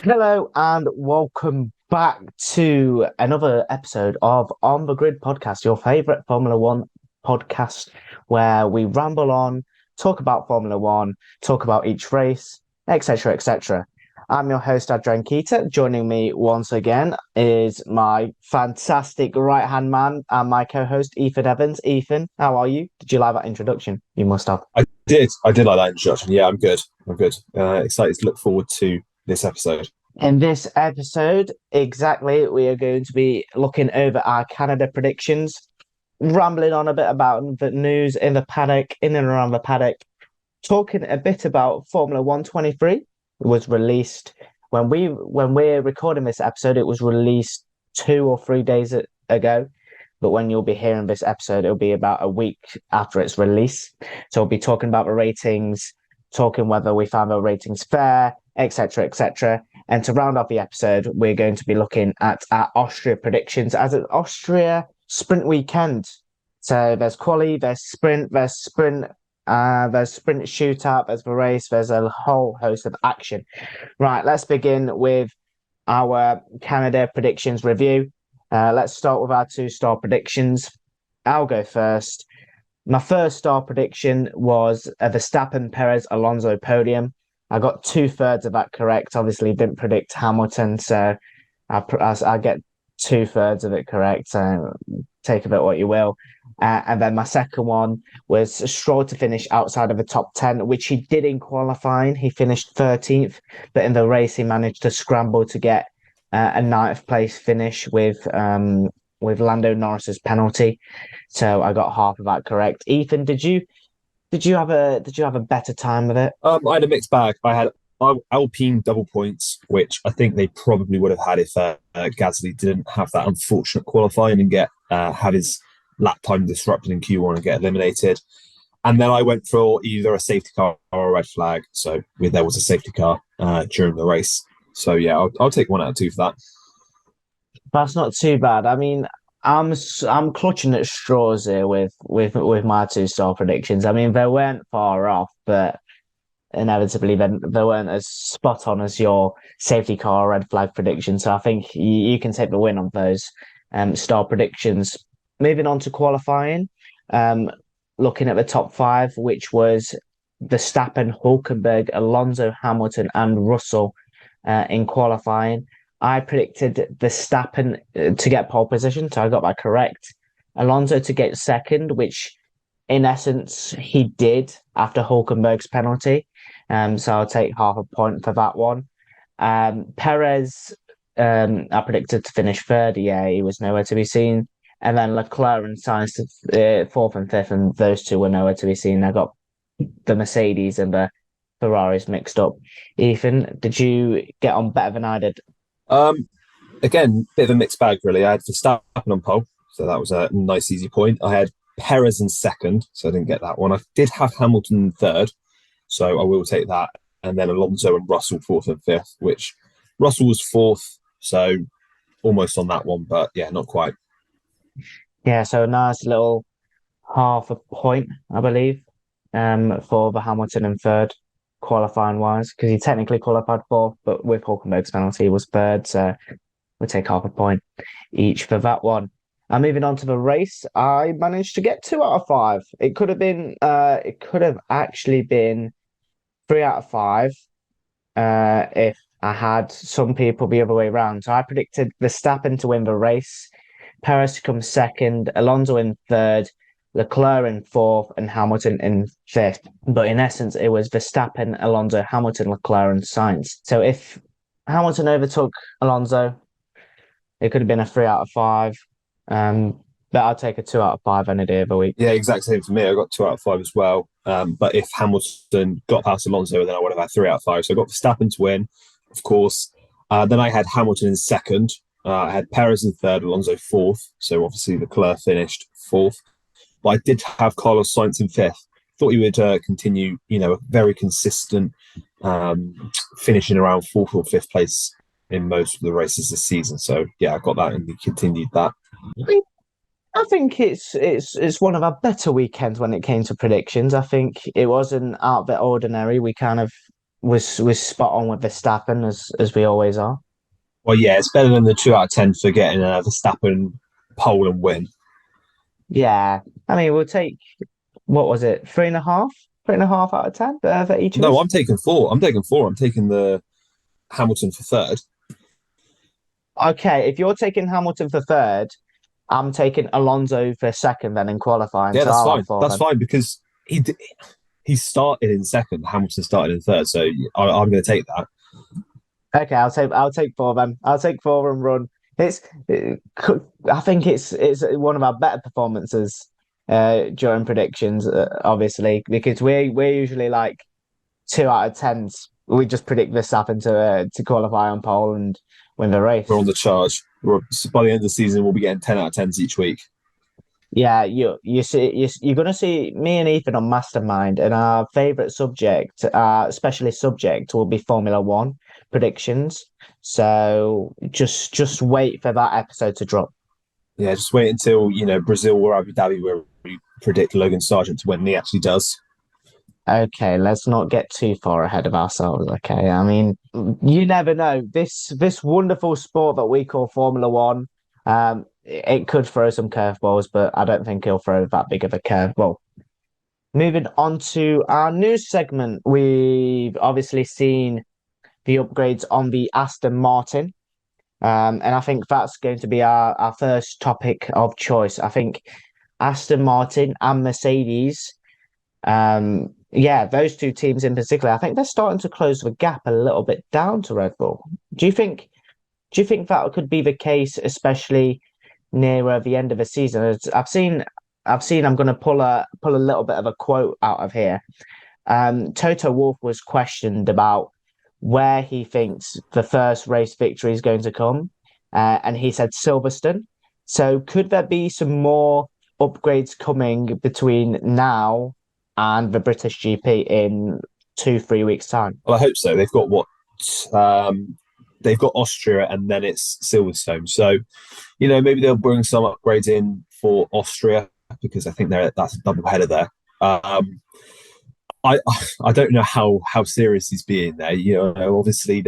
Hello and welcome back to another episode of On the Grid Podcast, your favorite Formula One podcast, where we ramble on, talk about Formula One, talk about each race, etc., etc. I'm your host, Adrian. Joining me once again is my fantastic right-hand man and my co-host, Ethan Evans. Ethan, how are you? Did you like that introduction? You must have. I did. I did like that introduction. Yeah, I'm good. I'm good. Excited to look forward to this episode. In this episode, exactly, we are going to be looking over our Canada predictions, rambling on a bit about the news in the paddock, in and around the paddock, talking a bit about Formula 123. It was released when we're recording this episode, it was released 2 or 3 days ago. But when you'll be hearing this episode, it'll be about a week after its release. So we'll be talking about the ratings, talking whether we found the ratings fair, etc., etc. And to round off the episode, we're going to be looking at our Austria predictions as an Austria sprint weekend. So there's quali, there's sprint shootout, there's the race, there's a whole host of action. Right, let's begin with our Canada predictions review. Let's start with our 2-star predictions. I'll go first. My first star prediction was a Verstappen, Perez, Alonso podium. I got 2/3 of that correct. Obviously, didn't predict Hamilton, so I get 2/3 of it correct. So take of it what you will. And then my second one was Stroll to finish outside of the top 10, which he did in qualifying. He finished 13th, but in the race, he managed to scramble to get a 9th place finish with Lando Norris's penalty. So I got half of that correct. Ethan, did you have a better time with it? I had a mixed bag. I had Alpine double points, which I think they probably would have had if Gasly didn't have that unfortunate qualifying and have his lap time disrupted in Q1 and get eliminated. And then I went for either a safety car or a red flag. So there was a safety car during the race. So yeah, I'll take 1 out of 2 for that. That's not too bad. I mean, I'm clutching at straws here with my 2-star predictions. I mean, they weren't far off, but inevitably they weren't as spot on as your safety car red flag prediction. So I think you can take the win on those star predictions. Moving on to qualifying, looking at the top 5, which was Verstappen, Hulkenberg, Alonso, Hamilton, and Russell in qualifying. I predicted Verstappen to get pole position, so I got that correct. Alonso to get second, which in essence he did after Hulkenberg's penalty. So I'll take half a point for that one. Perez, I predicted to finish third. Yeah, he was nowhere to be seen. And then Leclerc and Sainz to 4th and 5th, and those two were nowhere to be seen. I got the Mercedes and the Ferraris mixed up. Ethan, did you get on better than I did? Again, bit of a mixed bag, really. I had Verstappen on pole, so that was a nice, easy point. I had Perez in second, so I didn't get that one. I did have Hamilton in third, so I will take that. And then Alonso and Russell 4th and 5th, which Russell was 4th, so almost on that one, but yeah, not quite. Yeah, so a nice little half a point, I believe, for the Hamilton in third, qualifying wise, because he technically qualified 4th, but with Hulkenberg's penalty, he was third, so we take half a point each for that one. And moving on to the race, I managed to get 2 out of 5. It could have actually been 3 out of 5 if I had some people the other way around. So I predicted Verstappen to win the race, Perez to come second, Alonso in third, Leclerc in 4th, and Hamilton in 5th. But in essence, it was Verstappen, Alonso, Hamilton, Leclerc, and Sainz. So if Hamilton overtook Alonso, it could have been a 3 out of 5. But I'll take a 2 out of 5 any day of the week. Yeah, exact same for me. I got 2 out of 5 as well. But if Hamilton got past Alonso, then I would have had 3 out of 5. So I got Verstappen to win, of course. Then I had Hamilton in second. I had Perez in third, Alonso 4th. So obviously Leclerc finished 4th. But I did have Carlos Sainz in 5th. Thought he would continue, a very consistent finishing around 4th or 5th place in most of the races this season. So yeah, I got that and he continued that. I think it's one of our better weekends when it came to predictions. I think it wasn't out of the ordinary. We kind of was spot on with Verstappen as we always are. Well, yeah, it's better than the 2 out of 10 for getting a Verstappen pole and win. Yeah, I mean we'll take what was it, 3.5, 3.5 out of 10 for each of No, us. I'm taking four. I'm taking four. I'm taking the Hamilton for third. Okay, if you're taking Hamilton for third, I'm taking Alonso for second then in qualifying. Yeah, So that's I'll fine. have four That's then. fine because he started in second. Hamilton started in third, so I'm going to take that. Okay, I'll take four then. I'll take four and run. I think it's one of our better performances during predictions, obviously, because we're usually like 2 out of 10s. We just predict Verstappen to qualify on pole and win the We're on race. the charge. By the end of the season, we'll be getting 10 out of 10s each week. Yeah, you're gonna see me and Ethan on Mastermind, and our favorite subject, specialist subject, will be Formula One predictions. So just wait for that episode to drop. Yeah, just wait until Brazil or Abu Dhabi where we predict Logan Sargent to win. And he actually does. Okay, let's not get too far ahead of ourselves. Okay, I mean, you never know. This wonderful sport that we call Formula One, it could throw some curveballs, but I don't think he'll throw that big of a curveball. Moving on to our news segment, we've obviously seen the upgrades on the Aston Martin. And I think that's going to be our first topic of choice. I think Aston Martin and Mercedes, yeah, those two teams in particular, I think they're starting to close the gap a little bit down to Red Bull. Do you think that could be the case, especially nearer the end of the season? I've seen I'm gonna pull a little bit of a quote out of here. Toto Wolff was questioned about where he thinks the first race victory is going to come, and he said Silverstone. So could there be some more upgrades coming between now and the British GP in 2, 3 weeks' time? Well, I hope so. They've got what? They've got Austria and then it's Silverstone. So, maybe they'll bring some upgrades in for Austria because I think that's a double header there. I I don't know how serious he's being there. Obviously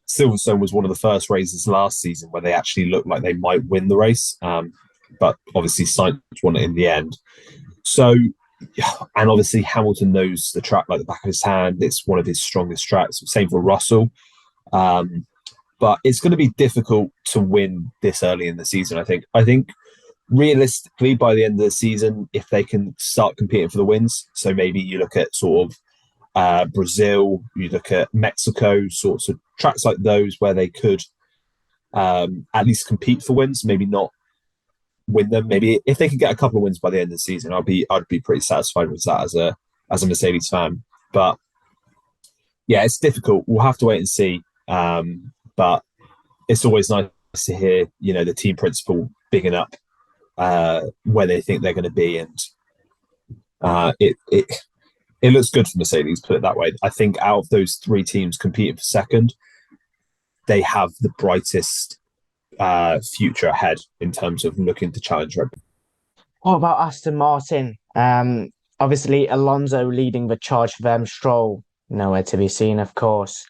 Silverstone was one of the first races last season where they actually looked like they might win the race, but obviously Sainz won it in the end. So, and obviously Hamilton knows the track like the back of his hand. It's one of his strongest tracks. Same for Russell. But it's going to be difficult to win this early in the season. I think realistically, by the end of the season, if they can start competing for the wins, so maybe you look at sort of Brazil, you look at Mexico, sorts of tracks like those where they could at least compete for wins, maybe not win them. Maybe if they could get a couple of wins by the end of the season, I'd be pretty satisfied with that as a Mercedes fan. But yeah, it's difficult. We'll have to wait and see. But it's always nice to hear, the team principal bigging up where they think they're going to be, and it looks good for Mercedes. Put it that way. I think out of those three teams competing for second, they have the brightest future ahead in terms of looking to challenge Red Bull. What about Aston Martin? Obviously Alonso leading the charge for them. Stroll nowhere to be seen, of course.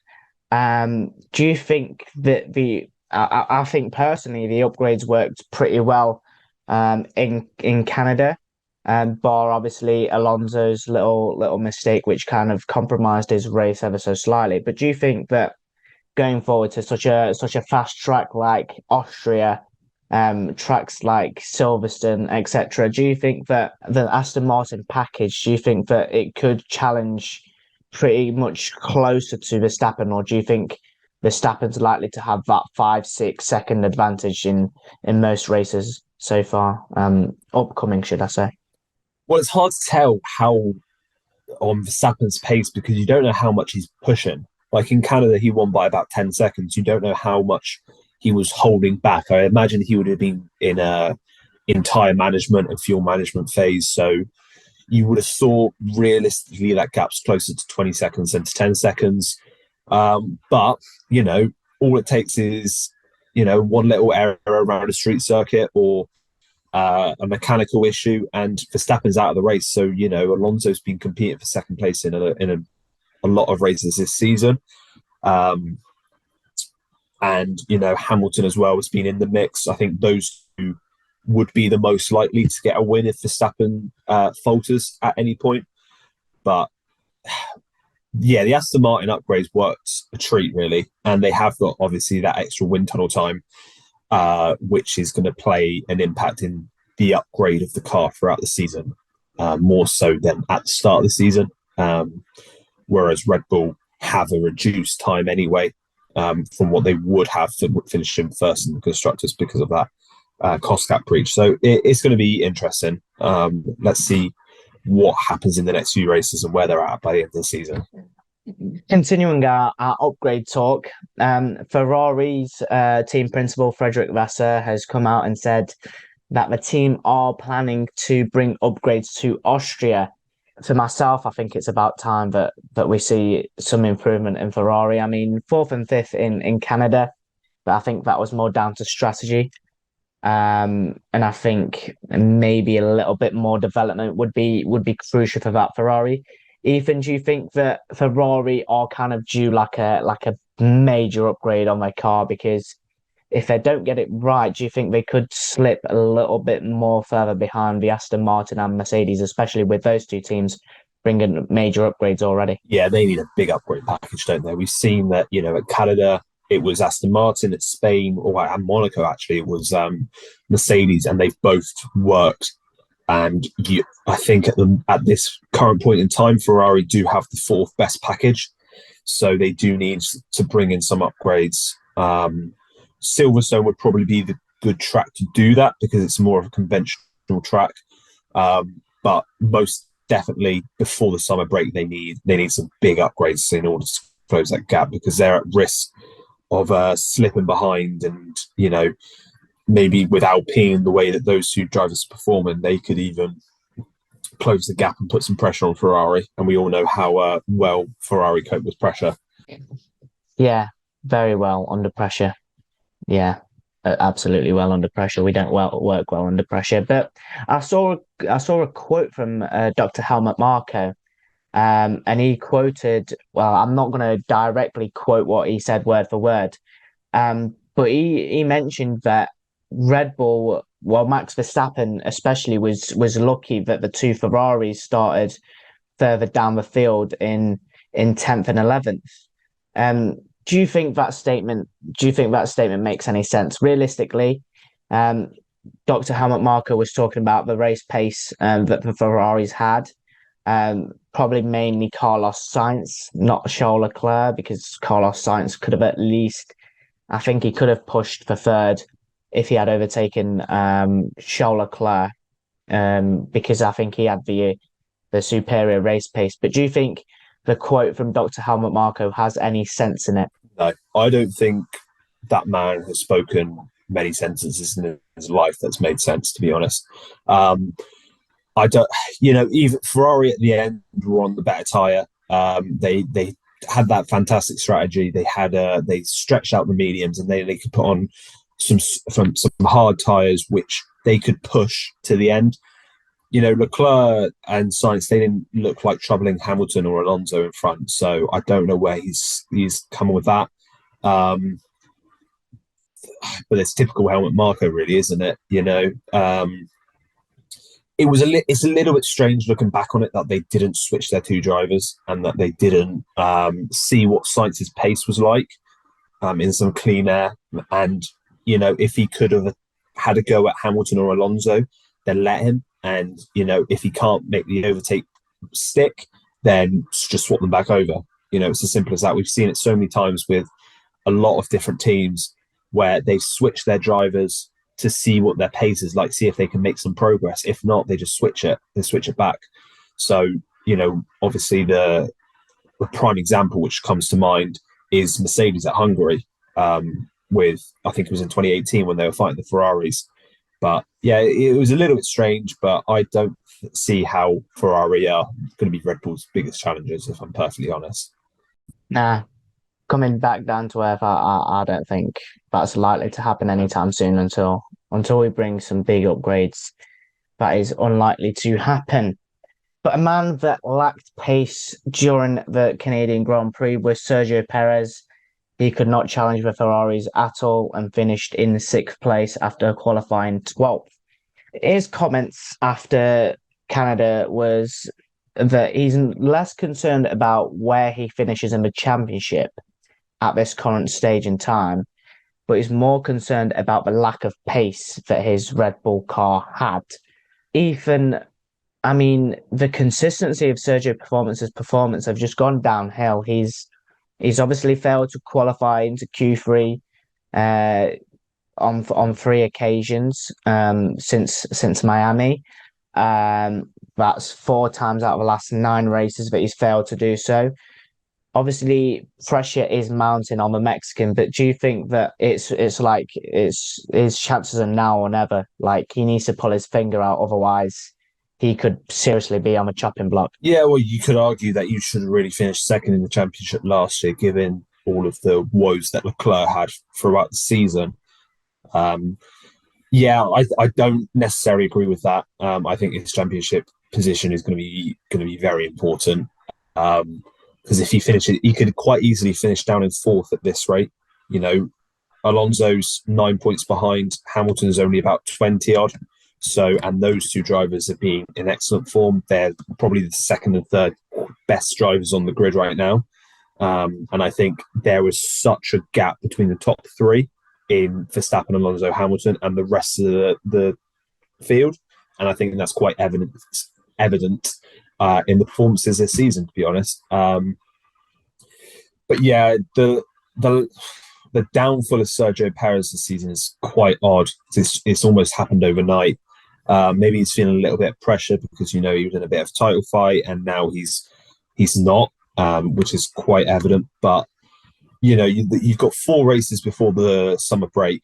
Do you think that I think personally the upgrades worked pretty well in Canada, bar obviously Alonso's little mistake, which kind of compromised his race ever so slightly. But do you think that going forward to such a fast track like Austria, tracks like Silverstone, etc., do you think that the Aston Martin package, do you think that it could challenge pretty much closer to Verstappen, or do you think Verstappen's likely to have that 5, 6 second advantage in most races so far? Upcoming, should I say? Well, it's hard to tell how on Verstappen's pace because you don't know how much he's pushing. Like in Canada, he won by about 10 seconds. You don't know how much he was holding back. I imagine he would have been in tire management and fuel management phase. So you would have thought realistically that gap's closer to 20 seconds than to 10 seconds. But, all it takes is, one little error around a street circuit or a mechanical issue and Verstappen's out of the race. So, Alonso's been competing for second place in a a lot of races this season. And, Hamilton as well has been in the mix. I think those two would be the most likely to get a win if Verstappen falters at any point. But yeah, the Aston Martin upgrades worked a treat, really. And they have got, obviously, that extra wind tunnel time, which is going to play an impact in the upgrade of the car throughout the season, more so than at the start of the season. Whereas Red Bull have a reduced time anyway from what they would have for finishing first in the constructors because of that cost cap breach. So it's going to be interesting. Let's see what happens in the next few races and where they're at by the end of the season. Continuing our upgrade talk, Ferrari's team principal, Frederick Vasseur, has come out and said that the team are planning to bring upgrades to Austria. For myself, I think it's about time that we see some improvement in Ferrari. I mean, 4th and 5th in Canada, but I think that was more down to strategy. And I think maybe a little bit more development would be crucial for that Ferrari. Ethan, do you think that Ferrari are kind of due like a major upgrade on their car? Because if they don't get it right, do you think they could slip a little bit more further behind the Aston Martin and Mercedes, especially with those two teams bringing major upgrades already? Yeah, they need a big upgrade package, don't they? We've seen that, at Canada, it was Aston Martin. At Spain, at Monaco, actually, it was Mercedes, and they've both worked. And I think at this current point in time, Ferrari do have the 4th best package. So they do need to bring in some upgrades. Silverstone would probably be the good track to do that because it's more of a conventional track. But most definitely before the summer break, they need some big upgrades in order to close that gap because they're at risk of slipping behind. And, maybe with Alpine, the way that those two drivers are performing, they could even close the gap and put some pressure on Ferrari. And we all know how well Ferrari cope with pressure. Yeah, very well under pressure. Yeah, absolutely well under pressure. We don't work well under pressure. But I saw a quote from Dr. Helmut Marko, and he quoted. Well, I'm not going to directly quote what he said word for word, but he mentioned that Red Bull, well, Max Verstappen especially was lucky that the two Ferraris started further down the field in 10th and 11th. Do you think that statement makes any sense? Realistically, Dr. Helmut Marko was talking about the race pace that the Ferraris had. Probably mainly Carlos Sainz, not Charles Leclerc, because Carlos Sainz could have at least, I think he could have pushed for third if he had overtaken Charles Leclerc, because I think he had the superior race pace. But do you think the quote from Dr. Helmut Marko has any sense in it? No, I don't think that man has spoken many sentences in his life that's made sense, to be honest. I don't, even Ferrari at the end were on the better tyre. They had that fantastic strategy. They stretched out the mediums and they could put on some hard tyres which they could push to the end. Leclerc and Sainz, they didn't look like troubling Hamilton or Alonso in front. So I don't know where he's coming with that. But it's typical Helmut Marko, really, isn't it? It's a little bit strange looking back on it that they didn't switch their two drivers and that they didn't see what Sainz's pace was like in some clean air. And, if he could have had a go at Hamilton or Alonso, then let him. And, if he can't make the overtake stick, then just swap them back over. It's as simple as that. We've seen it so many times with a lot of different teams where they switch their drivers to see what their pace is like, see if they can make some progress. If not, they just switch it. They switch it back. So, obviously the prime example which comes to mind is Mercedes at Hungary with, I think it was in 2018 when they were fighting the Ferraris. But yeah, it was a little bit strange, but I don't see how Ferrari are going to be Red Bull's biggest challengers, if I'm perfectly honest. Nah, coming back down to earth, I don't think that's likely to happen anytime soon until we bring some big upgrades. That is unlikely to happen. But a man that lacked pace during the Canadian Grand Prix was Sergio Perez. He could not challenge the Ferraris at all and finished in sixth place after qualifying 12th. His comments after Canada was that he's less concerned about where he finishes in the championship at this current stage in time, but he's more concerned about the lack of pace that his Red Bull car had. Ethan, I mean, the consistency of Sergio's performance have just gone downhill. He's obviously failed to qualify into Q3 on three occasions since Miami. That's four times out of the last 9 races that he's failed to do so. Obviously, pressure is mounting on the Mexican, but do you think that it's his chances are now or never? Like, he needs to pull his finger out, otherwise he could seriously be on the chopping block. Yeah, well, you could argue that you should have really finished second in the championship last year, given all of the woes that Leclerc had throughout the season. I don't necessarily agree with that. I think his championship position is going to be very important. Because if he finishes, he could quite easily finish down in 4th at this rate. You know, Alonso's 9 points behind. Hamilton's only about 20 odd. So, and those two drivers are being in excellent form. They're probably the second and third best drivers on the grid right now. And I think there was such a gap between the top 3 in Verstappen, Alonso, Hamilton, and the rest of the field. And I think that's quite evident in the performances this season, to be honest. But yeah, the downfall of Sergio Perez this season is quite odd. It's almost happened overnight. Maybe he's feeling a little bit of pressure because, you know, he was in a bit of a title fight and now he's not, which is quite evident. But, you know, you've got 4 races before the summer break.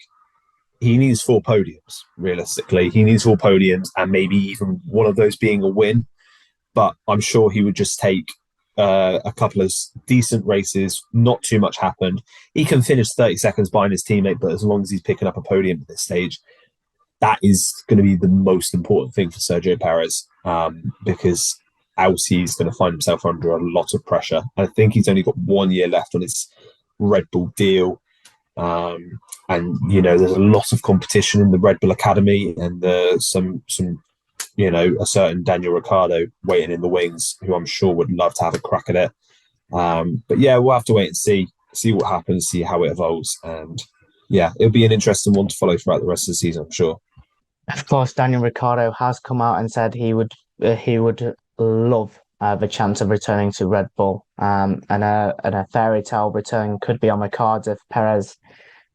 He needs 4 podiums, realistically. He needs 4 podiums and maybe even one of those being a win. But I'm sure he would just take a couple of decent races, not too much happened. He can finish 30 seconds behind his teammate, but as long as he's picking up a podium at this stage, that is going to be the most important thing for Sergio Perez, because else he's going to find himself under a lot of pressure. I think he's only got 1 year left on his Red Bull deal. And, you know, there's a lot of competition in the Red Bull Academy and some you know, a certain Daniel Ricciardo waiting in the wings, who I'm sure would love to have a crack at it. But yeah, we'll have to wait and see what happens, see how it evolves. And yeah, it'll be an interesting one to follow throughout the rest of the season, I'm sure. Of course, Daniel Ricciardo has come out and said he would love the chance of returning to Red Bull. And a fairy tale return could be on the cards if Perez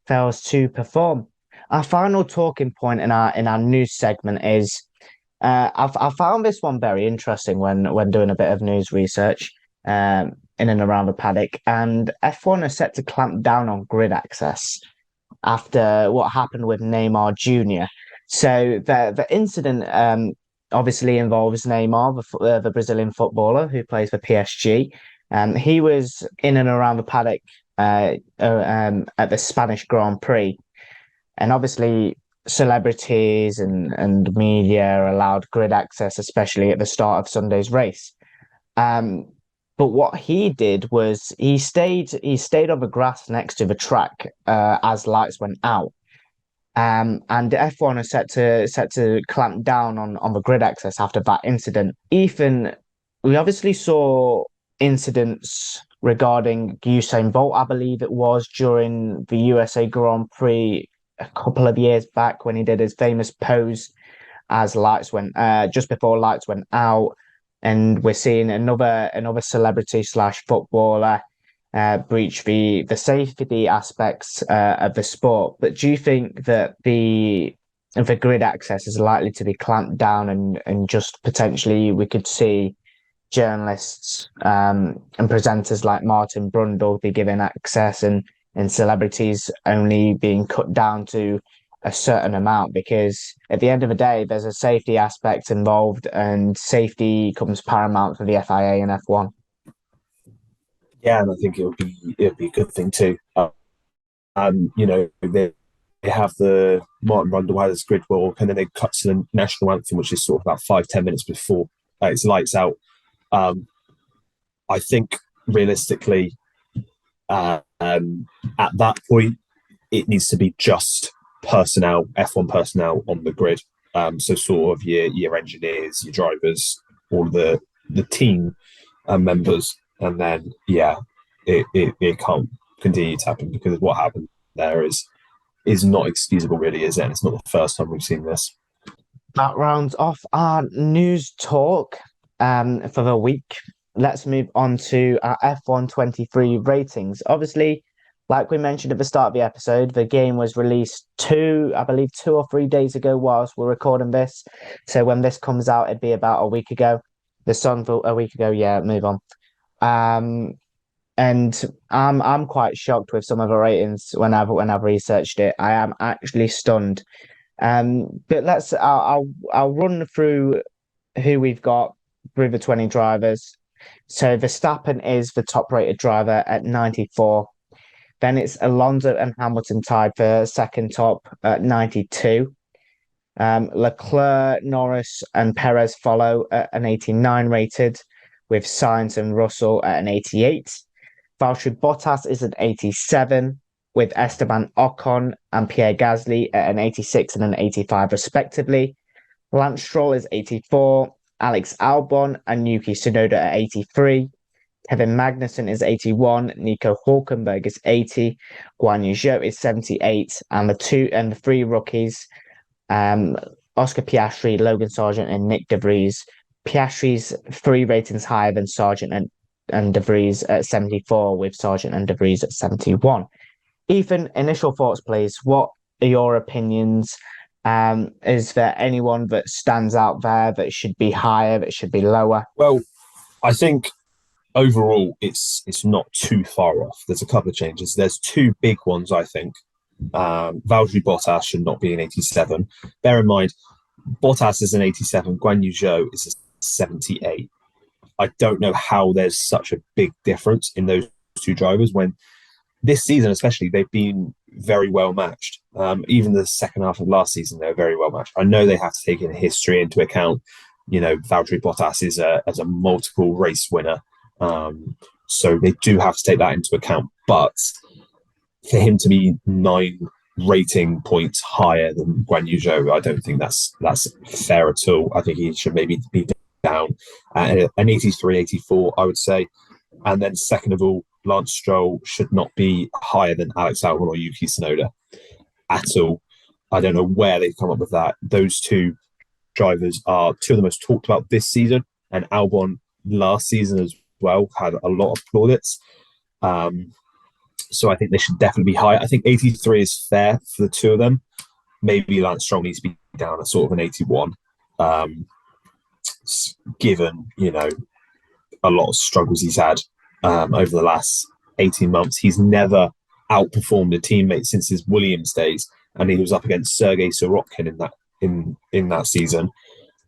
fails to perform. Our final talking point in our news segment is I found this one very interesting when doing a bit of news research in and around the paddock, and F1 are set to clamp down on grid access after what happened with Neymar Jr. So the incident obviously involves Neymar, the Brazilian footballer who plays for PSG. He was in and around the paddock at the Spanish Grand Prix, and obviously celebrities and media are allowed grid access, especially at the start of Sunday's race. But what he did was he stayed on the grass next to the track as lights went out. And F1 are set to clamp down on the grid access after that incident. Ethan, we obviously saw incidents regarding Usain Bolt, I believe it was, during the USA Grand Prix a couple of years back when he did his famous pose as lights went just before lights went out, and we're seeing another celebrity / footballer breach the safety aspects of the sport. But do you think that the grid access is likely to be clamped down and just potentially we could see journalists and presenters like Martin Brundle be given access and celebrities only being cut down to a certain amount? Because at the end of the day, there's a safety aspect involved, and safety comes paramount for the FIA and F1. Yeah, and I think it'll be a good thing too. You know, they have the Martin Brundle has his grid walk, and then they cut to the national anthem, which is sort of about 5-10 minutes before it's lights out. I think realistically, at that point, it needs to be just personnel, F1 personnel on the grid. So sort of your engineers, your drivers, all the team members, and then it can't continue to happen because what happened there is not excusable, really, is it? And it's not the first time we've seen this. That rounds off our news talk for the week. Let's move on to our F1 23 ratings. Obviously, like we mentioned at the start of the episode, the game was released I believe 2 or 3 days ago whilst we're recording this. So when this comes out, it'd be about a week ago. The song a week ago, yeah, move on. And I'm quite shocked with some of the ratings when I've researched it. I am actually stunned. But I'll run through who we've got through the 20 drivers. So Verstappen is the top rated driver at 94. Then it's Alonso and Hamilton tied for second top at 92. Leclerc, Norris, and Perez follow at an 89 rated, with Sainz and Russell at an 88. Valtteri Bottas is at 87, with Esteban Ocon and Pierre Gasly at an 86 and an 85 respectively. Lance Stroll is 84, Alex Albon and Yuki Tsunoda at 83. Kevin Magnussen is 81, Nico Hulkenberg is 80, Guan Yu Zhou is 78, and the three rookies, Oscar Piastri, Logan Sargent, and Nick De Vries. Piastri's 3 ratings higher than Sargent and De Vries at 74, with Sargent and De Vries at 71. Ethan, initial thoughts, please. What are your opinions? Is there anyone that stands out there that should be higher, that should be lower? Well, I think overall it's not too far off. There's a couple of changes. There's 2 big ones, I think. Valtteri Bottas should not be an 87. Bear in mind, Bottas is an 87. Guan Yu Zhou is a 78. I don't know how there's such a big difference in those 2 drivers when this season, especially, they've been very well matched. Even the second half of last season, they were very well matched. I know they have to take in history into account. You know, Valtteri Bottas is a multiple race winner. So they do have to take that into account. But for him to be 9 rating points higher than Guan Yu Zhou, I don't think that's fair at all. I think he should maybe be down an 83, 84, I would say. And then second of all, Lance Stroll should not be higher than Alex Albon or Yuki Tsunoda at all. I don't know where they've come up with that. Those 2 drivers are 2 of the most talked about this season, and Albon last season as well had a lot of plaudits. So I think they should definitely be higher. I think 83 is fair for the 2 of them. Maybe Lance Stroll needs to be down at sort of an 81, given, you know, a lot of struggles he's had over the last 18 months. He's never outperformed a teammate since his Williams days, and he was up against Sergei Sorokin in that season.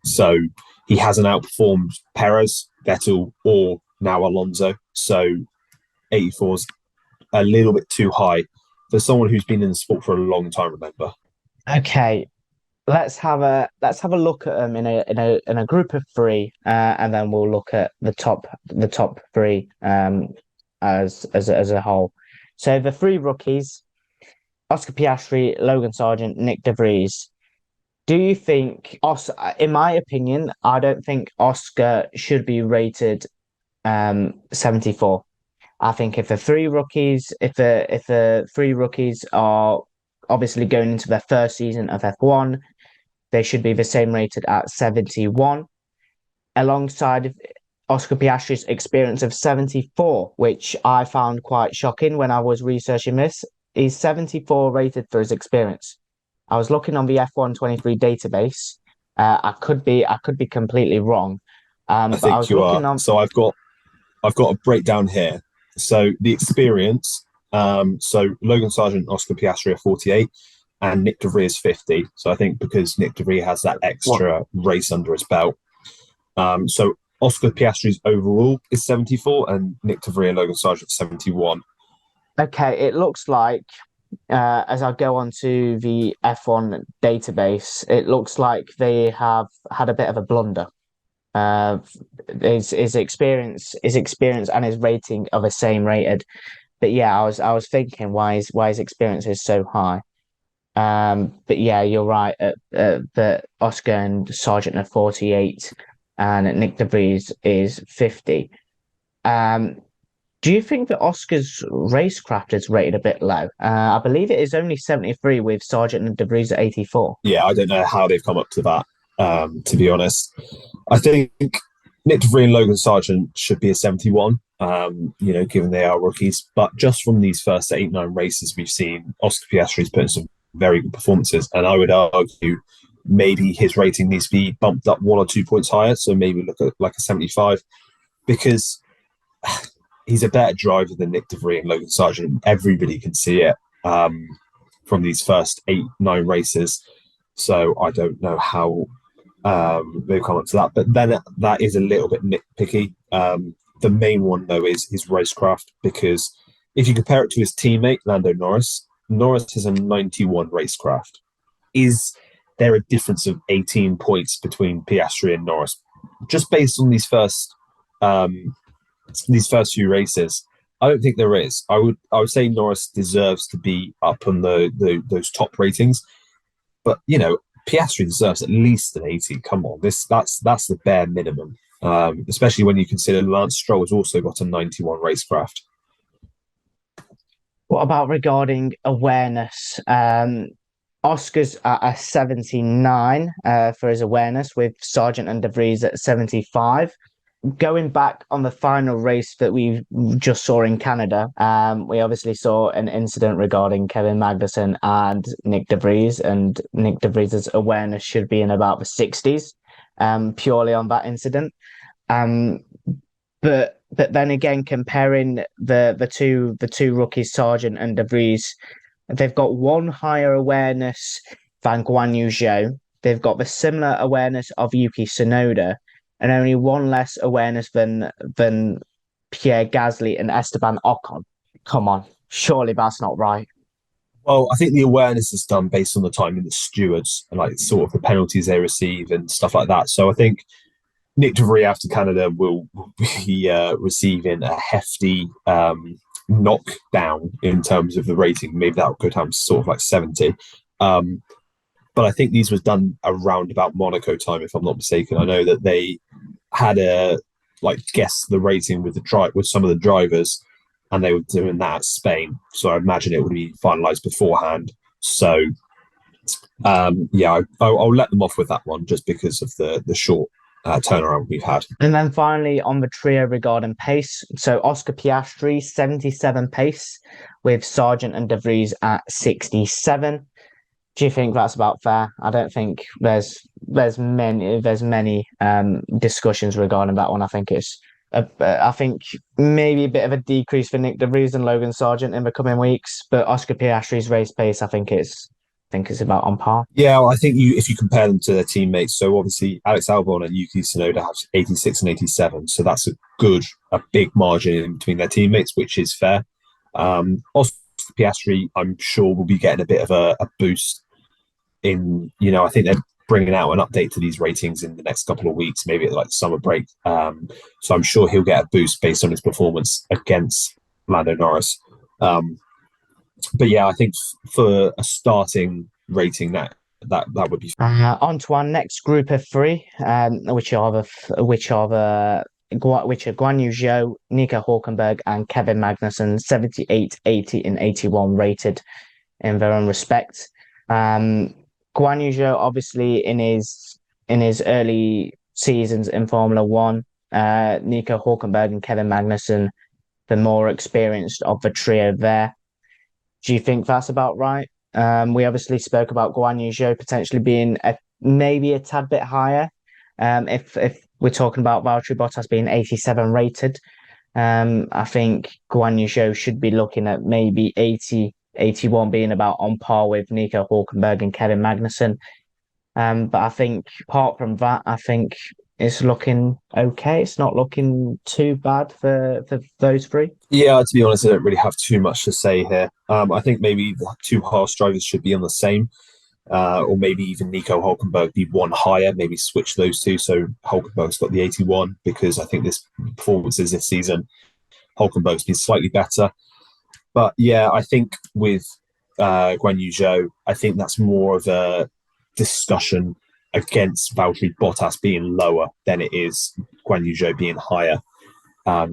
So he hasn't outperformed Perez, Vettel, or now Alonso. So 84 is a little bit too high for someone who's been in the sport for a long time. Remember? Okay, let's have a look at them in a group of 3, and then we'll look at the top 3 as a whole. So the 3 rookies: Oscar Piastri, Logan Sargent, Nick De Vries. Do you think in my opinion, I don't think Oscar should be rated 74. I think if the 3 rookies are obviously going into their first season of F1, they should be the same rated at 71, alongside Oscar Piastri's experience of 74, which I found quite shocking when I was researching this. He's 74 rated for his experience. I was looking on the F1 23 database. I could be completely wrong. I think you are. So I've got a breakdown here. So the experience. So Logan Sargent and Oscar Piastri are 48, and Nick De Vries is 50. So I think because Nick De Vries has that extra race under his belt. So Oscar Piastri's overall is 74, and Nick De Vries and Logan Sargent 71. Okay, it looks like as I go onto the F1 database, it looks like they have had a bit of a blunder. Uh, his experience and his rating are the same rated. But yeah, I was thinking why his experience is so high. But yeah, you're right. That Oscar and Sargent are 48, and Nick DeVries is 50. Um, do you think that Oscar's racecraft is rated a bit low? I believe it is only 73 with Sargent and DeVries at 84. Yeah, I don't know how they've come up to that. To be honest, I think Nick DeVries and Logan Sargent should be a 71. Given they are rookies, but just from these first 8-9 races, we've seen Oscar Piastri's put in some very good performances, and I would argue maybe his rating needs to be bumped up 1 or 2 points higher. So maybe look at like a 75, because he's a better driver than Nick DeVries and Logan Sargent. Everybody can see it from these first 8-9 races. So I don't know how they've come up to that. But then that is a little bit nitpicky. The main one, though, is his racecraft, because if you compare it to his teammate, Lando Norris, Norris has a 91 racecraft. Is there a difference of 18 points between Piastri and Norris? Just based on these first few races, I don't think there is. I would say Norris deserves to be up on those top ratings, but Piastri deserves at least an 80. Come on, that's the bare minimum. Especially when you consider Lance Stroll has also got a 91 racecraft. What about regarding awareness? Oscar's at a 79 for his awareness, with Sargent and DeVries at 75. Going back on the final race that we just saw in Canada, we obviously saw an incident regarding Kevin Magnussen and Nick DeVries, and Nick DeVries' awareness should be in about the 60s, purely on that incident. But then again, comparing the two rookies, Sargent and DeVries, they've got one higher awareness than Guan Yu Zhou. They've got the similar awareness of Yuki Tsunoda, and only one less awareness than Pierre Gasly and Esteban Ocon. Come on, surely that's not right. Well, I think the awareness is done based on the time in the stewards and like sort of the penalties they receive and stuff like that. So I think Nick DeVries after Canada will be receiving a hefty knockdown in terms of the rating. Maybe that could have sort of like 70. But I think these was done around about Monaco time, if I'm not mistaken. I know that they had guess the rating with some of the drivers, and they were doing that at Spain. So I imagine it would be finalised beforehand. So I'll let them off with that one just because of the short turnaround we've had. And then finally on the trio regarding pace, so Oscar Piastri 77 pace with Sargent and DeVries at 67. Do you think that's about fair? I don't think there's many discussions regarding that one. I think maybe a bit of a decrease for Nick DeVries and Logan Sargent in the coming weeks, but Oscar Piastri's race pace, I think it's about on par. Yeah, well, I think if you compare them to their teammates, so obviously Alex Albon and Yuki Tsunoda have 86 and 87, so that's a big margin in between their teammates, which is fair. Oscar Piastri, I'm sure, will be getting a bit of a boost in, I think they're bringing out an update to these ratings in the next couple of weeks, maybe at like summer break. So I'm sure he'll get a boost based on his performance against Lando Norris. But yeah, I think for a starting rating, that would be. On to our next group of three, which are Guan Yu Zhou, Nico Hulkenberg, and Kevin Magnussen, 78, 80, and 81 rated in their own respect. Guan Yu Zhou, obviously in his early seasons in Formula One, Nico Hulkenberg and Kevin Magnussen, the more experienced of the trio there. Do you think that's about right? We obviously spoke about Guan Yu Zhou potentially being maybe a tad bit higher. If we're talking about Valtteri Bottas being 87 rated, I think Guan Yu Zhou should be looking at maybe 80, 81 being about on par with Nico Hulkenberg and Kevin Magnussen. But I think apart from that, I think it's looking okay. It's not looking too bad for those three. Yeah, to be honest, I don't really have too much to say here. I think maybe the two Haas drivers should be on the same. or maybe even Nico Hulkenberg be one higher, maybe switch those two. So Hulkenberg's got the 81 because I think this performances this season, Hulkenberg's been slightly better. But yeah, I think with Guan Yu Zhou, I think that's more of a discussion against Valtteri Bottas being lower than it is Guan Yu Zhou being higher.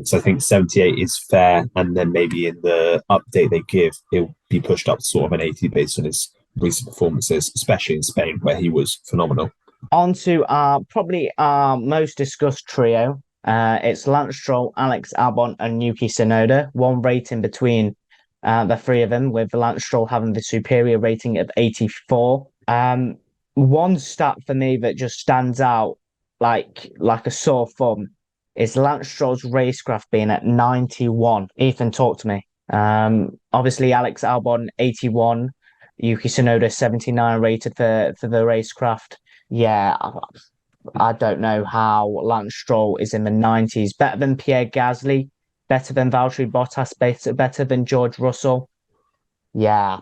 So I think 78 is fair, and then maybe in the update they give, it'll be pushed up to sort of an 80 based on his recent performances, especially in Spain, where he was phenomenal. On to probably our most discussed trio. It's Lance Stroll, Alex Albon, and Yuki Tsunoda. One rating between the three of them, with Lance Stroll having the superior rating of 84. One stat for me that just stands out like a sore thumb is Lance Stroll's racecraft being at 91. Ethan, talk to me. Obviously Alex Albon 81, Yuki Tsunoda 79 rated for the racecraft. Yeah, I don't know how Lance Stroll is in the 90s. Better than Pierre Gasly, better than Valtteri Bottas, better than George Russell. Yeah,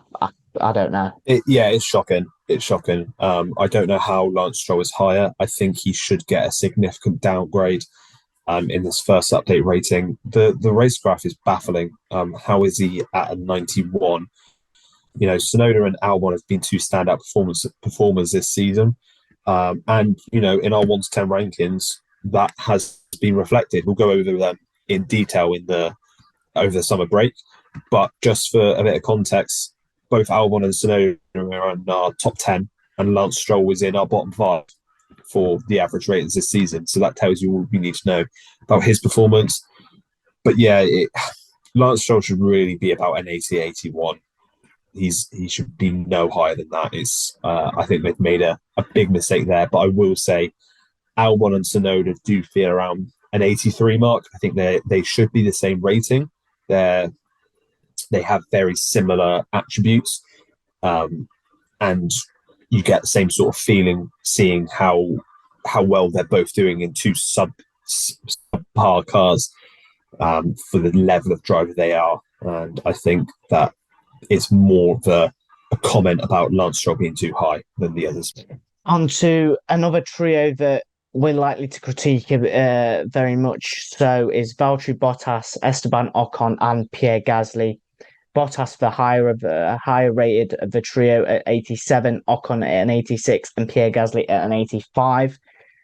I don't know. It's shocking. It's shocking. I don't know how Lance Stroll is higher. I think he should get a significant downgrade in this first update rating. The racecraft is baffling. How is he at a 91? You know, Tsunoda and Albon have been two standout performers this season. And, you know, in our 1 to 10 rankings, that has been reflected. We'll go over them in detail over the summer break. But just for a bit of context, both Albon and Tsunoda are in our top 10, and Lance Stroll was in our bottom 5 for the average ratings this season. So that tells you all you need to know about his performance. But yeah, Lance Stroll should really be about an 80, 81. He should be no higher than that. I think they've made a big mistake there. But I will say Albon and Tsunoda do feel around an 83 mark. I think they should be the same rating. They have very similar attributes, and you get the same sort of feeling seeing how well they're both doing in two subpar cars for the level of driver they are. And I think that it's more of a comment about Lance Stroll being too high than the others. On to another trio that we're likely to critique very much so is Valtteri Bottas, Esteban Ocon, and Pierre Gasly. Bottas the higher rated of the trio at 87, Ocon at an 86, and Pierre Gasly at an 85.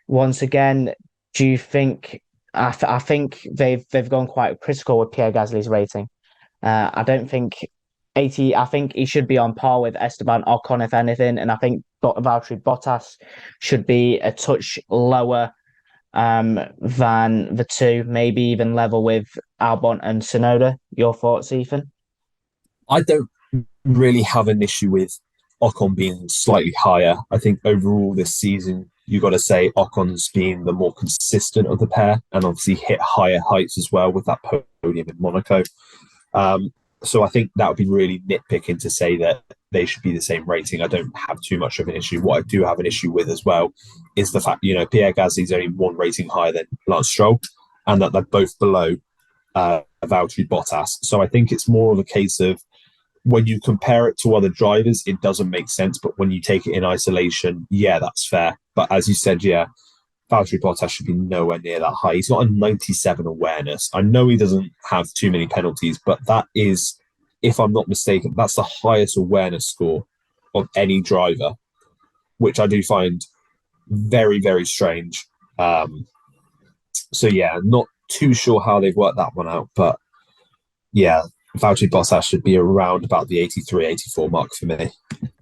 Once again, do you think? I think they've gone quite critical with Pierre Gasly's rating. I don't think 80. I think he should be on par with Esteban Ocon, if anything, and I think Valtteri Bottas should be a touch lower than the two, maybe even level with Albon and Tsunoda. Your thoughts, Ethan? I don't really have an issue with Ocon being slightly higher. I think overall this season, you got to say Ocon's been the more consistent of the pair, and obviously hit higher heights as well with that podium in Monaco. So I think that would be really nitpicking to say that they should be the same rating. I don't have too much of an issue. What I do have an issue with as well is the fact, Pierre Gasly's only one rating higher than Lance Stroll, and that they're both below Valtteri Bottas. So I think it's more of a case of when you compare it to other drivers, it doesn't make sense. But when you take it in isolation, yeah, that's fair. But as you said, yeah, Valtteri Bottas should be nowhere near that high. He's got a 97 awareness. I know he doesn't have too many penalties, but that is, if I'm not mistaken, that's the highest awareness score of any driver, which I do find very, very strange. So yeah, not too sure how they've worked that one out, but yeah, Valtteri Bottas should be around about the 83, 84 mark for me.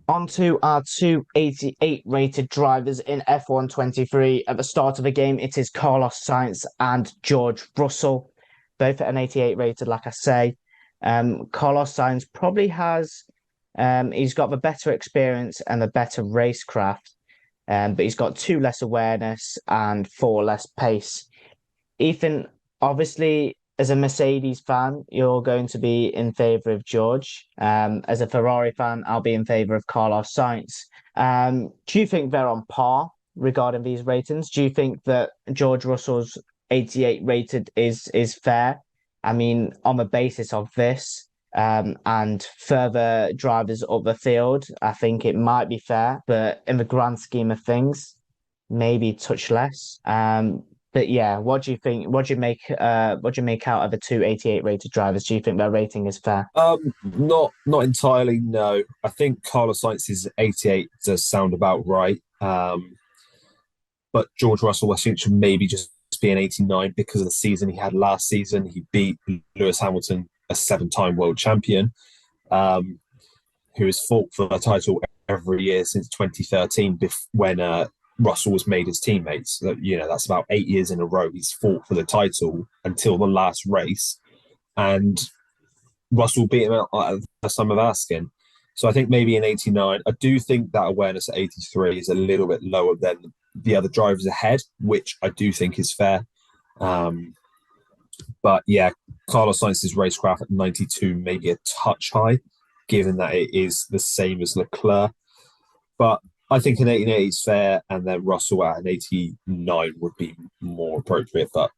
On to our 288 rated drivers in F1 23. At the start of the game, it is Carlos Sainz and George Russell, both at an 88 rated, like I say. Carlos Sainz probably has, he's got the better experience and the better racecraft, but he's got 2 less awareness and 4 less pace. Ethan, obviously, as a Mercedes fan, you're going to be in favour of George. As a Ferrari fan, I'll be in favour of Carlos Sainz. Do you think they're on par regarding these ratings? Do you think that George Russell's 88 rated is fair? I mean, on the basis of this, and further drivers up the field, I think it might be fair, but in the grand scheme of things, maybe touch less. But yeah, what do you think? What do you make out of the two 88 rated drivers? Do you think their rating is fair? Not entirely. No, I think Carlos Sainz's 88 does sound about right. But George Russell, I think, should maybe just be an 89 because of the season he had last season. He beat Lewis Hamilton, a 7-time world champion, who has fought for the title every year since 2013, when Russell was made his teammates. So, that's about 8 years in a row he's fought for the title until the last race. And Russell beat him out at the first time of asking. So I think maybe an 89. I do think that awareness at 83 is a little bit lower than the other drivers ahead, which I do think is fair. But yeah, Carlos Sainz's racecraft at 92 may be a touch high, given that it is the same as Leclerc. But I think an 88 is fair, and then Russell at an 89 would be more appropriate. But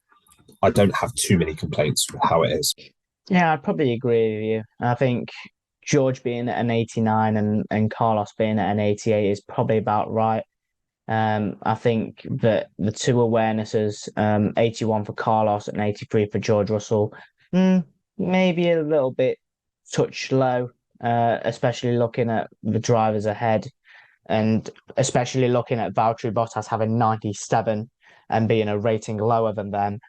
I don't have too many complaints with how it is. Yeah, I'd probably agree with you. I think George being at an 89 and Carlos being at an 88 is probably about right. I think that the two awarenesses, 81 for Carlos and 83 for George Russell, maybe a little bit touch low, especially looking at the drivers ahead, and especially looking at Valtteri Bottas having 97 and being a rating lower than them.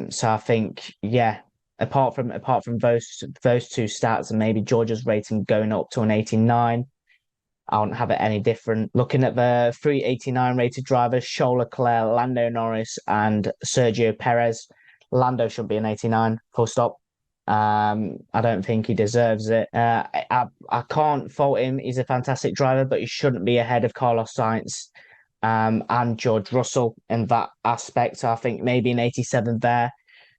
So I think, yeah, apart from those two stats and maybe George's rating going up to an 89, I wouldn't have it any different. Looking at the 389 rated drivers, Charles Leclerc, Lando Norris, and Sergio Perez. Lando should be an 89, full stop. I don't think he deserves it. I can't fault him. He's a fantastic driver, but he shouldn't be ahead of Carlos Sainz and George Russell in that aspect. So I think maybe an 87 there.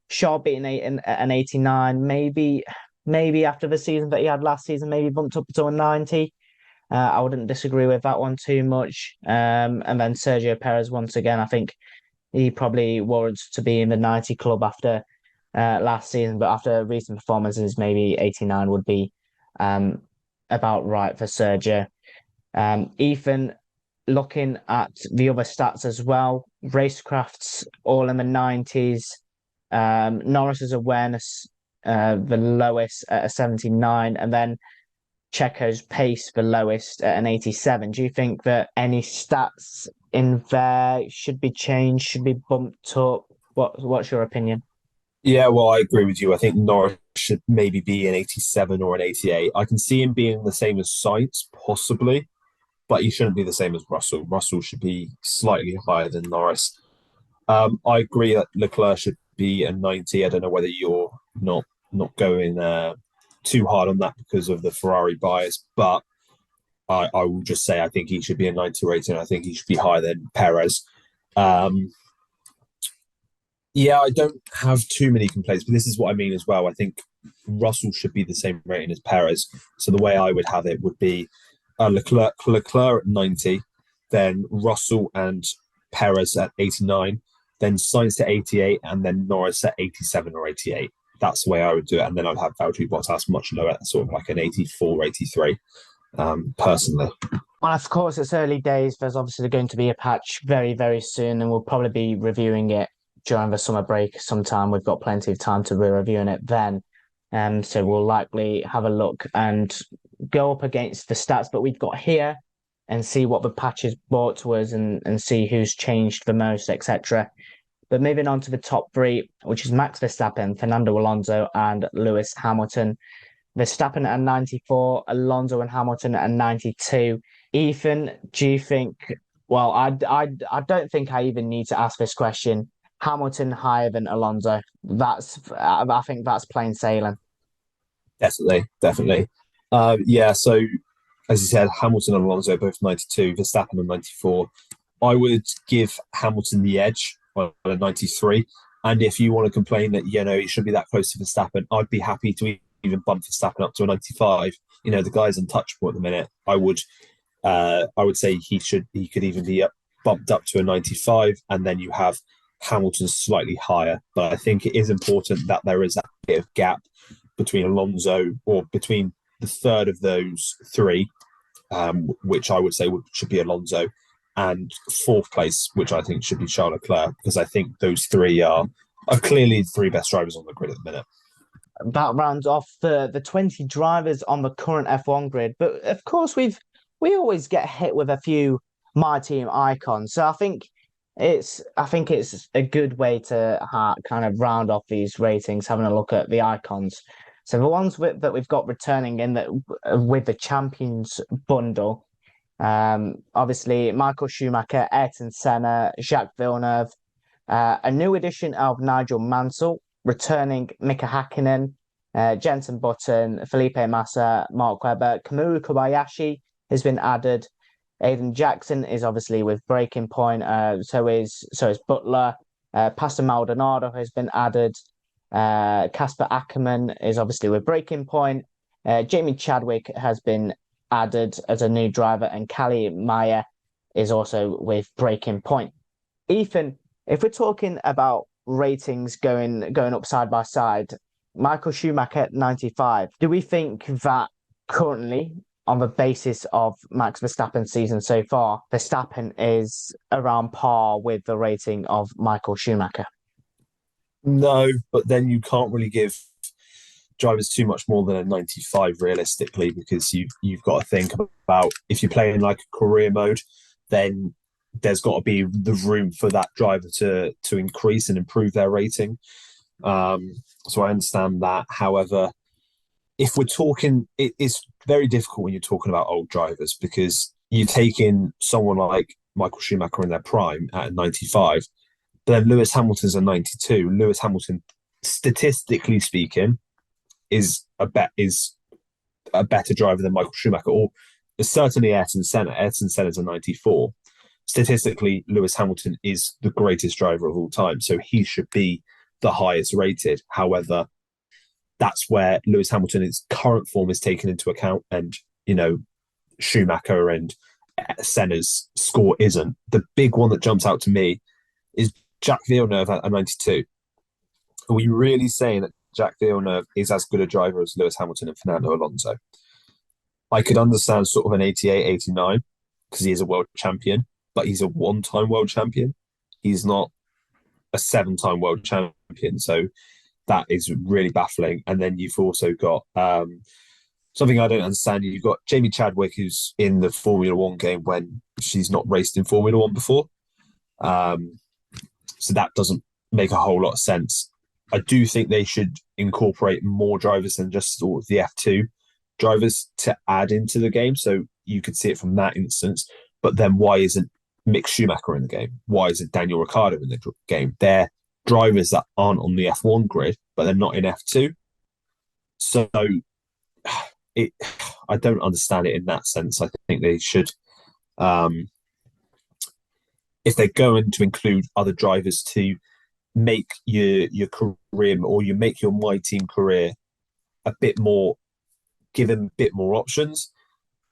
Charles being an 89, maybe after the season that he had last season, maybe bumped up to a 90. I wouldn't disagree with that one too much. And then Sergio Perez, once again, I think he probably warrants to be in the 90 club after last season, but after recent performances, maybe 89 would be about right for Sergio. Ethan, looking at the other stats as well, racecrafts all in the 90s. Norris's awareness, the lowest at a 79, and then Checo's pace the lowest at an 87. Do you think that any stats in there should be changed, should be bumped up? What's your opinion? Yeah, well, I agree with you. I think Norris should maybe be an 87 or an 88. I can see him being the same as Sainz, possibly, but he shouldn't be the same as Russell. Russell should be slightly higher than Norris. I agree that Leclerc should be a 90. I don't know whether you're not going too hard on that because of the Ferrari bias, but I will just say I think he should be a 90 rating. I think he should be higher than Perez. Yeah, I don't have too many complaints, but this is what I mean as well. I think Russell should be the same rating as Perez. So the way I would have it would be Leclerc at 90, then Russell and Perez at 89, then Sainz at 88, and then Norris at 87 or 88. That's the way I would do it. And then I'd have Valtteri Bottas much lower, sort of like an 84, 83, personally. Well, of course, it's early days. There's obviously going to be a patch very, very soon, and we'll probably be reviewing it during the summer break sometime. We've got plenty of time to be reviewing it then. So we'll likely have a look and go up against the stats that we've got here and see what the patch has brought to us and see who's changed the most, etc. But moving on to the top three, which is Max Verstappen, Fernando Alonso, and Lewis Hamilton. Verstappen at 94, Alonso and Hamilton at 92. Ethan, do you think? Well, I don't think I even need to ask this question. Hamilton higher than Alonso. I think that's plain sailing. Definitely. Yeah. So as you said, Hamilton and Alonso both 92, Verstappen on 94. I would give Hamilton the edge on a 93. And if you want to complain that, he should be that close to Verstappen, I'd be happy to even bump Verstappen up to a 95. The guy's untouchable at the minute. I would say he could even be bumped up to a 95, and then you have Hamilton slightly higher. But I think it is important that there is that bit of gap between Alonso or between the third of those three, which I would say should be Alonso, and fourth place, which I think should be Charles Leclerc, because I think those three are clearly the three best drivers on the grid at the minute. That rounds off the 20 drivers on the current F1 grid. But of course, we always get hit with a few My Team icons. So I think it's a good way to kind of round off these ratings, having a look at the icons. So the ones that we've got returning with the Champions bundle, obviously Michael Schumacher, Ayrton Senna, Jacques Villeneuve, a new addition of Nigel Mansell, returning Mika Hakkinen, Jenson Button, Felipe Massa, Mark Webber, Kamui Kobayashi has been added. Aiden Jackson is obviously with Breaking Point. So is Butler. Pastor Maldonado has been added. Casper Ackerman is obviously with Breaking Point. Jamie Chadwick has been added as a new driver, and Callie Meyer is also with Breaking Point. Ethan, if we're talking about ratings going up side by side, Michael Schumacher at 95. Do we think that currently, on the basis of Max Verstappen's season so far, Verstappen is around par with the rating of Michael Schumacher? No, but then you can't really give drivers too much more than a 95 realistically, because you've got to think about, if you're playing like a career mode, then there's got to be the room for that driver to increase and improve their rating. So I understand that. However, if we're talking, it's very difficult when you're talking about old drivers, because you take in someone like Michael Schumacher in their prime at 95, but then Lewis Hamilton's a 92. Lewis Hamilton, statistically speaking, is a better driver than Michael Schumacher, or certainly Ayrton Senna. Ayrton Senna's a 94. Statistically, Lewis Hamilton is the greatest driver of all time, so he should be the highest rated. However, that's where Lewis Hamilton's current form is taken into account, and Schumacher and Senna's score isn't. The big one that jumps out to me is Jacques Villeneuve at a 92. Are we really saying that Jacques Villeneuve is as good a driver as Lewis Hamilton and Fernando Alonso? I could understand sort of an 88, 89, because he is a world champion, but he's a one-time world champion. He's not a 7-time world champion. So that is really baffling. And then you've also got something I don't understand. You've got Jamie Chadwick, who's in the Formula One game when she's not raced in Formula One before. So that doesn't make a whole lot of sense. I do think they should incorporate more drivers than just sort of the F2 drivers to add into the game, so you could see it from that instance. But then why isn't Mick Schumacher in the game? Why isn't Daniel Ricciardo in the game? They're drivers that aren't on the F1 grid, but they're not in F2. So I don't understand it in that sense. I think they should, if they're going to include other drivers to make your career, or you make your My Team career a bit more, give them a bit more options,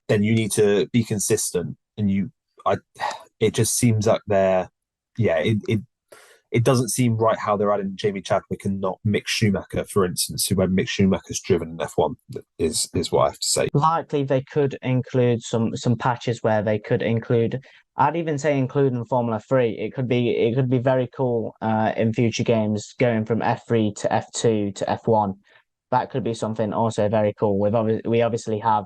then you need to be consistent. And it just seems like it doesn't seem right how they're adding Jamie Chadwick and not Mick Schumacher, for instance, who, when Mick Schumacher's driven in F1, is what I have to say. Likely they could include some patches where they could include, I'd even say include in Formula 3. It could be very cool in future games, going from F3 to F2 to F1. That could be something also very cool. We obviously have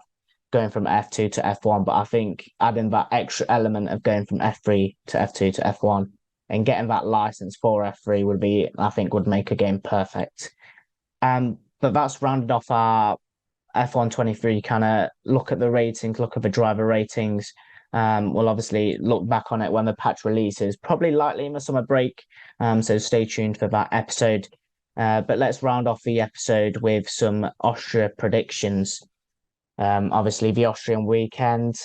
going from F2 to F1, but I think adding that extra element of going from F3 to F2 to F1 and getting that license for F3 would make a game perfect. But that's rounded off our F1 23 kind of look at the ratings, look at the driver ratings. We'll obviously look back on it when the patch releases, probably likely in the summer break. So stay tuned for that episode. But let's round off the episode with some Austria predictions. Obviously, the Austrian weekend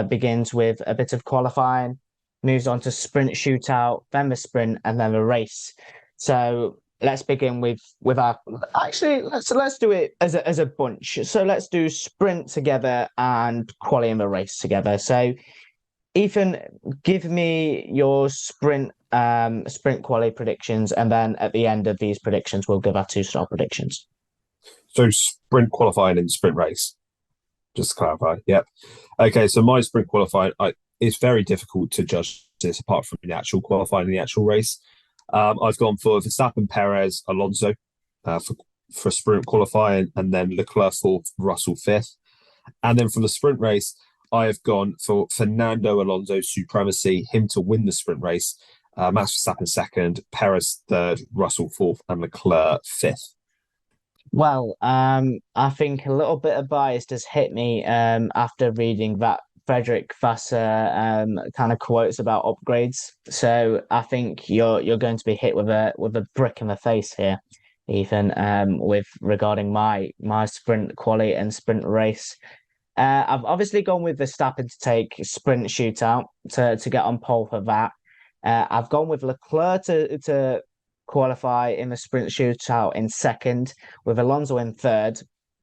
begins with a bit of qualifying, moves on to sprint shootout, then the sprint, and then the race. So let's begin with our. Actually, let's do it as a bunch. So let's do sprint together and quali in the race together. So, Ethan, give me your sprint quali predictions, and then at the end of these predictions, we'll give our 2-star predictions. So sprint qualifying and sprint race. Just to clarify. Yep. Okay, so my sprint qualifying, it's very difficult to judge this apart from the actual qualifying and the actual race. I've gone for Verstappen, Perez, Alonso for sprint qualifying, and then Leclerc fourth, Russell fifth. And then from the sprint race, I have gone for Fernando Alonso supremacy, him to win the sprint race. Max Verstappen second, Perez third, Russell fourth, and Leclerc fifth. Well, I think a little bit of bias has hit me after reading that Frederick Vassar kind of quotes about upgrades. So I think you're going to be hit with a brick in the face here, Ethan, with regarding my sprint quali and sprint race. I've obviously gone with Verstappen to take sprint shootout to get on pole for that. I've gone with Leclerc to qualify in the sprint shootout in second, with Alonso in third.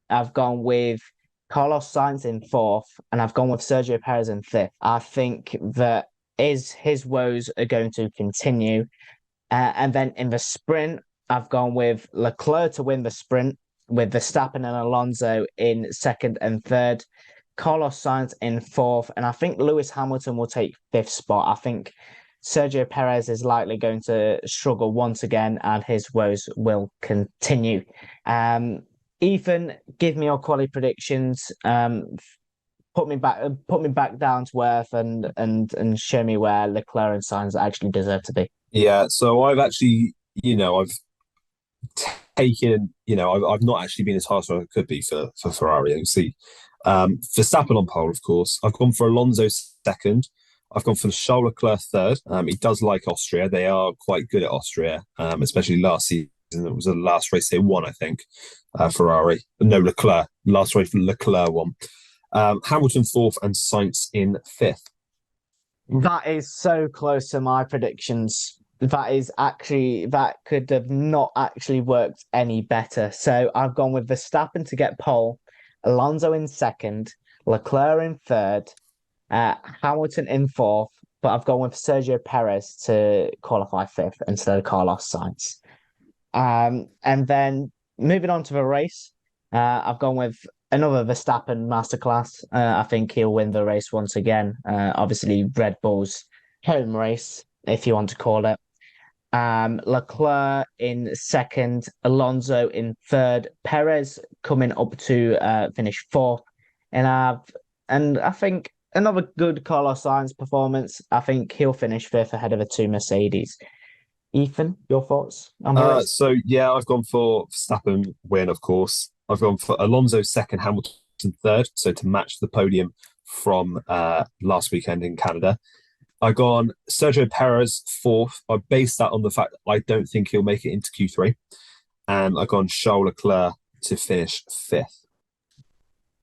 I've gone with Carlos Sainz in fourth, and I've gone with Sergio Perez in fifth. I think that his woes are going to continue. And then in the sprint, I've gone with Leclerc to win the sprint, with Verstappen and Alonso in second and third, Carlos Sainz in fourth, and I think Lewis Hamilton will take fifth spot. I think Sergio Perez is likely going to struggle once again, and his woes will continue. Ethan, give me your quality predictions. Put me back down to earth, and show me where Leclerc and Sainz actually deserve to be. Yeah, so I've actually, I've taken, I've not actually been as hard as I could be for Ferrari. You see, Verstappen on pole, of course. I've gone for Alonso second. I've gone for Charles Leclerc third. He does like Austria. They are quite good at Austria, especially last season. It was the last race they won, I think. Ferrari. No, Leclerc. Last race Leclerc won. Hamilton fourth and Sainz in fifth. That is so close to my predictions. That could have not actually worked any better. So I've gone with Verstappen to get pole, Alonso in second, Leclerc in third, Hamilton in fourth, but I've gone with Sergio Perez to qualify fifth instead of Carlos Sainz. And then moving on to the race, I've gone with another Verstappen masterclass. I think he'll win the race once again. Obviously, Red Bull's home race, if you want to call it. Leclerc in second, Alonso in third, Perez coming up to finish fourth, and I think another good Carlos Sainz performance. I think he'll finish fifth ahead of the two Mercedes. Ethan, your thoughts on the race? So yeah, I've gone for Verstappen win, of course. I've gone for Alonso second, Hamilton third, so to match the podium from last weekend in Canada. I've gone Sergio Perez fourth. I based that on the fact that I don't think he'll make it into Q3. And I've gone Charles Leclerc to finish fifth.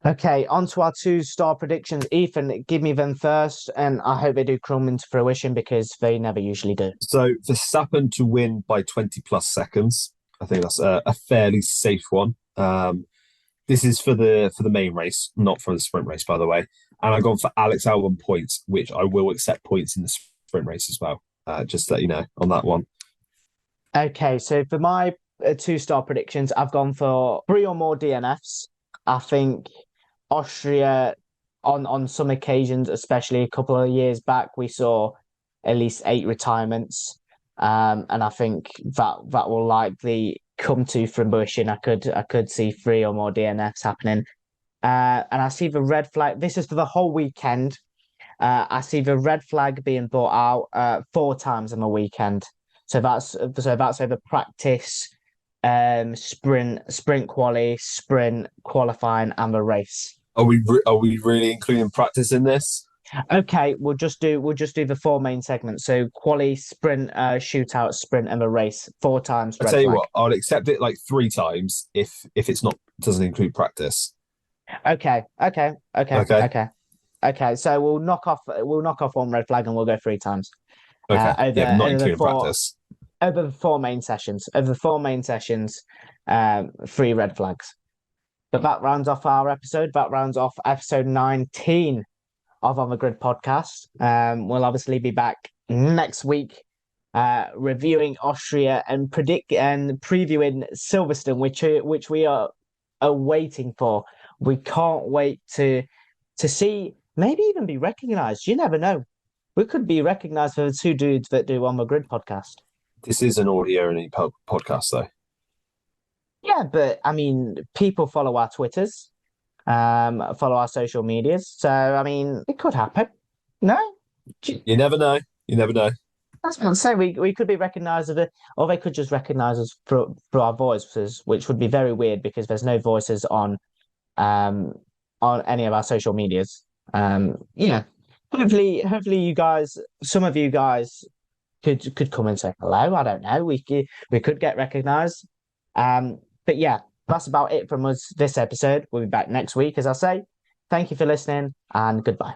Okay, on to our two-star predictions. Ethan, give me them first, and I hope they do come into fruition because they never usually do. So Verstappen to win by 20 plus seconds. I think that's a fairly safe one. This is for the main race, not for the sprint race, by the way. And I've gone for Alex Albon points, which I will accept points in the sprint race as well. Just to let you know on that one. Okay, so for my two-star predictions, I've gone for 3 or more DNFs. I think Austria, on some occasions, especially a couple of years back, we saw at least 8 retirements. And I think that will likely come to fruition. I could see 3 or more DNFs happening. And I see the red flag. This is for the whole weekend. I see the red flag being brought out 4 times on the weekend. So that's over practice, sprint quali, sprint qualifying, and the race. Are we really including practice in this? Okay, we'll just do the 4 main segments. So quali, sprint, shootout, sprint, and the race 4 times. I'll tell you what, I'll accept it like 3 times if it's not doesn't include practice. Okay. So we'll knock off 1 red flag and we'll go 3 times. Okay. Not including practice. Over the 4 main sessions. 3 red flags. But that rounds off our episode. That rounds off episode 19 of On the Grid podcast. We'll obviously be back next week, reviewing Austria and previewing Silverstone, which we are are waiting for. We can't wait to see, maybe even be recognised. You never know. We could be recognised for the two dudes that do On the Grid podcast. This is an audio-only podcast, though. Yeah, but I mean, people follow our Twitters, follow our social medias. So, I mean, it could happen. No? You never know. You never know. That's what I'm saying. We could be recognised, or they could just recognise us for our voices, which would be very weird because there's no voices on any of our social medias. Yeah. Hopefully you guys, some of you guys could come and say hello. I don't know. We could get recognised. But yeah, that's about it from us this episode. We'll be back next week, as I say. Thank you for listening, and goodbye.